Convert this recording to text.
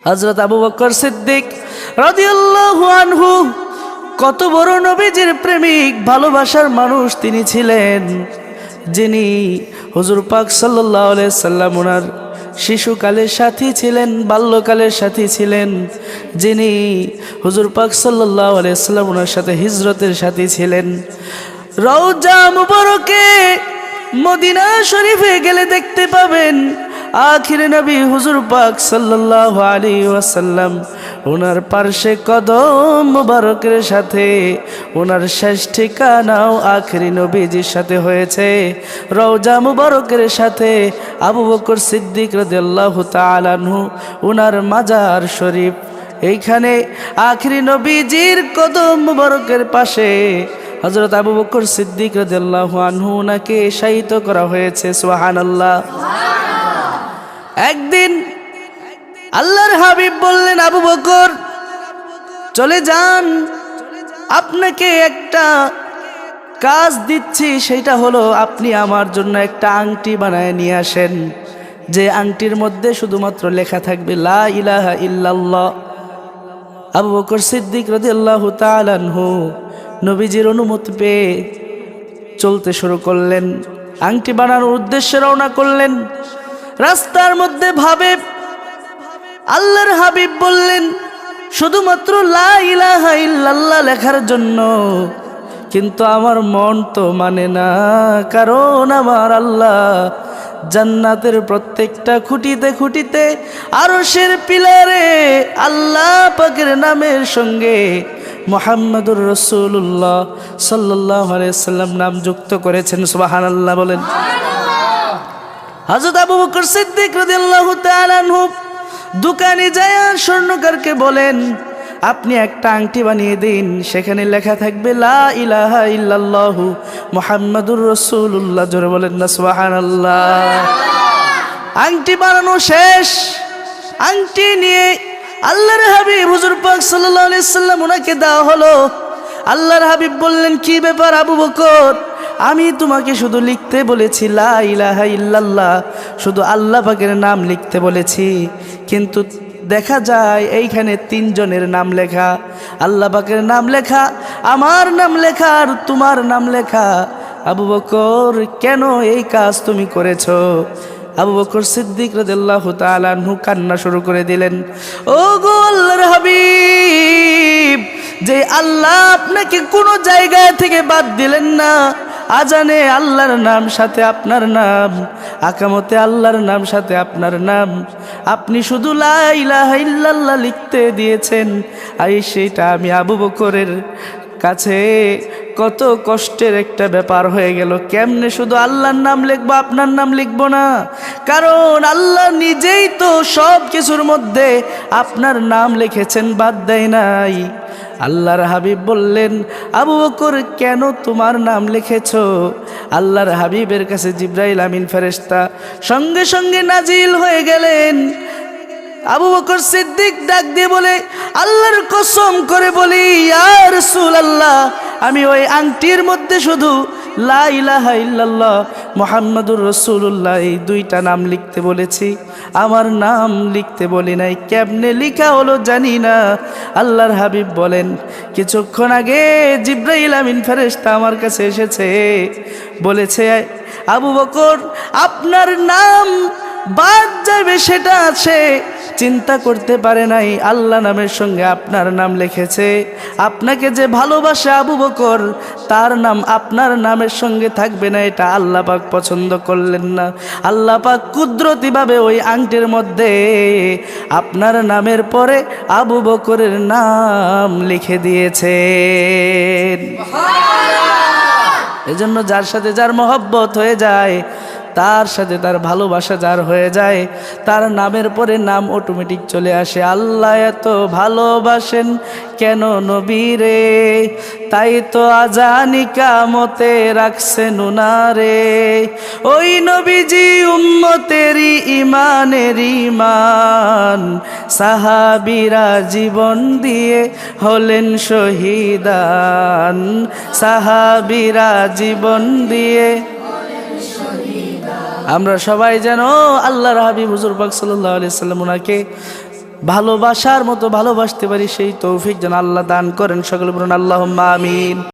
হযরত আবু বকর সিদ্দিক রাদিয়াল্লাহু আনহু কত বড় নবীজির প্রেমিক, ভালোবাসার মানুষ তিনি ছিলেন, যিনি হুজুর পাক সাল্লাল্লাহু আলাইহি সাল্লাম ওনার শিশুকালের সাথী ছিলেন, বাল্যকালের সাথী ছিলেন, যিনি হুজুর পাক সাল্লাল্লাহু আলাইহি সাল্লাম ওনার সাথে হিজরতের সাথী ছিলেন। রওজা মুবারকে মদিনা শরীফে গেলে দেখতে পাবেন আখিরে নবী হুজুর পাক সাল্লাল্লাহু আলাইহি ওয়াসাল্লাম ওনার পার্শ্বে কদম মুবারকের সাথে ওনার শেষ ঠিকানাও আখিরি নবীজির সাথে হয়েছে। রওজা মুবারকের সাথে আবু বকর সিদ্দিক রাদিয়াল্লাহু তাআলা আনহু ওনার মাজার শরীফ, এইখানে আখিরি নবীজির কদম মুবারকের পাশে হযরত আবু বকর সিদ্দিক রাদিয়াল্লাহু আনহু ওনাকে শায়িত করা হয়েছে। সুবহানাল্লাহ। একদিন আল্লাহর হাবিব বললেন, আবু বকর চলে যান, আপনাকে একটা কাজ দিচ্ছি, সেটা হলো আপনি আমার জন্য একটা আংটি বানায় নিয়ে আসেন, যে আংটির মধ্যে শুধুমাত্র লেখা থাকবে লা ইলাহা ইল্লাল্লাহ। আবু বকর সিদ্দিক রাদিয়াল্লাহু তাআলা আনহু নবীজির অনুমতি পেয়ে চলতে শুরু করলেন, আংটি বানানোর উদ্দেশ্যে রওনা করলেন। রাস্তার মধ্যে ভাবে আল্লাহর হাবিব বললেন শুধুমাত্র লা ইলাহা ইল্লাল্লাহ লেখার জন্য, কিন্তু আমার মন তো মানে না, কারণ আমার আল্লাহ জান্নাতের প্রত্যেকটা খুঁটিতে খুঁটিতে আরশের পিলারে আল্লাহ পাকের নামের সঙ্গে মুহাম্মাদুর রাসূলুল্লাহ সাল্লাল্লাহু আলাইহি সাল্লাম নাম যুক্ত করেছেন। সুবহানাল্লাহ বলেন। হযরত আবু বকর সিদ্দিক রাদিয়াল্লাহু তাআলা আনহু দোকানে যায় স্বর্ণকারকে বলেন, আপনি একটা আংটি বানিয়ে দিন, সেখানে লেখা থাকবে লা ইলাহা ইল্লাল্লাহু মুহাম্মাদুর রাসূলুল্লাহ। জোরে বলেন না সুবহানাল্লাহ। আংটি বানানো শেষ, আংটি নিয়ে আল্লাহর হাবিব হুজুর পাক সাল্লাল্লাহু আলাইহি সাল্লাম ওনাকে দেওয়া হলো। আল্লাহর হাবিব বললেন, কি ব্যাপার আবু বকর, আমি তোমাকে শুধু লিখতে বলেছি লা ইলাহা ইল্লাল্লাহ, শুধু আল্লাহ পাকের নাম লিখতে বলেছি, কিন্তু দেখা যায় এইখানে তিনজনের নাম লেখা, আল্লাহ পাকের নাম লেখা, আমার নাম লেখা আর তোমার নাম লেখা। আবু বকর কেন এই কাজ তুমি করেছো? আবু বকর সিদ্দিক রাদিয়াল্লাহু তাআলা আনহু কান্না শুরু করে দিলেন, ও গো আল্লাহর হাবিব, যে আল্লাহ আপনাকে কোনো জায়গা থেকে বাদ দিলেন না, আজানে আল্লাহর নাম সাথে আপনার নাম, আকামতে আল্লাহর নাম সাথে আপনার নাম, আপনি শুধু লা ইলাহা ইল্লাল্লাহ লিখতে দিয়েছেন, আর সেটা আমি আবু বকরের কাছে কত কষ্টের একটা ব্যাপার হয়ে গেল। কেমনে শুধু আল্লাহর নাম লিখবো, আপনার নাম লিখবো না? কারণ আল্লাহ নিজেই তো সব কিছুর মধ্যে আপনার নাম লিখেছেন, বাদ দেয় নাই। আল্লাহর হাবিব বললেন, আবু বকর কেন তোমার নাম লিখেছো? আল্লাহর হাবিবের কাছে জিবরাইল আমিন ফেরেশতা সঙ্গে সঙ্গে নাজিল হয়ে গেলেন। আবু বকর সিদ্দিক ডাক দিয়ে বলে, আল্লাহর কসম করে বলি ইয়া রাসূলুল্লাহ, আমি ওই আংটির মধ্যে শুধু লা ইলাহা ইল্লাল্লাহ মুহাম্মাদুর রাসূলুল্লাহ এই দুইটা নাম লিখতে বলেছি, আমার নাম লিখতে বলি নাই। কেমনে লিখা হলো জানি না। আল্লাহর হাবিব বলেন, কিছুক্ষণ আগে জিবরাইল আমিন ফেরেশতা আমার কাছে এসেছে, বলেছে আবু বকর আপনার নাম বাদ যাবে সেটা আছে, চিন্তা করতে পারে নাই আল্লাহ নামের সঙ্গে আপনার নাম লিখেছে। আপনাকে যে ভালোবাসে আবু বকর, তার নাম আপনার নামের সঙ্গে থাকবে না, এটা আল্লাহ পাক পছন্দ করলেন না। আল্লাহ পাক কুদরতিভাবে ওই আংটির মধ্যে আপনার নামের পরে আবু বকরের নাম লিখে দিয়েছেন। এজন্য যার সাথে যার মহব্বত হয়ে যায়, তার সাথে তার ভালোবাসা যার হয়ে যায়, তার নামের পরে নাম অটোমেটিক চলে আসে। আল্লাহ এত ভালোবাসেন কেন নবীরে, তাই তো আজানি কিয়ামতে রাখছেন উনারে। ওই নবীজি উম্মতেরই ইমানের ইমান, সাহাবীরা জীবন দিয়ে হলেন শহীদান, সাহাবীরা জীবন দিয়ে। আমরা সবাই যেন আল্লাহর হাবিব হুজুর পাক সাল্লাল্লাহু আলাইহি সাল্লাম ওনাকে ভালোবাসার মতো ভালোবাসতে পারি সেই তৌফিক যেন আল্লাহ দান করেন। সকলে বলুন আল্লাহুম্মা আমিন।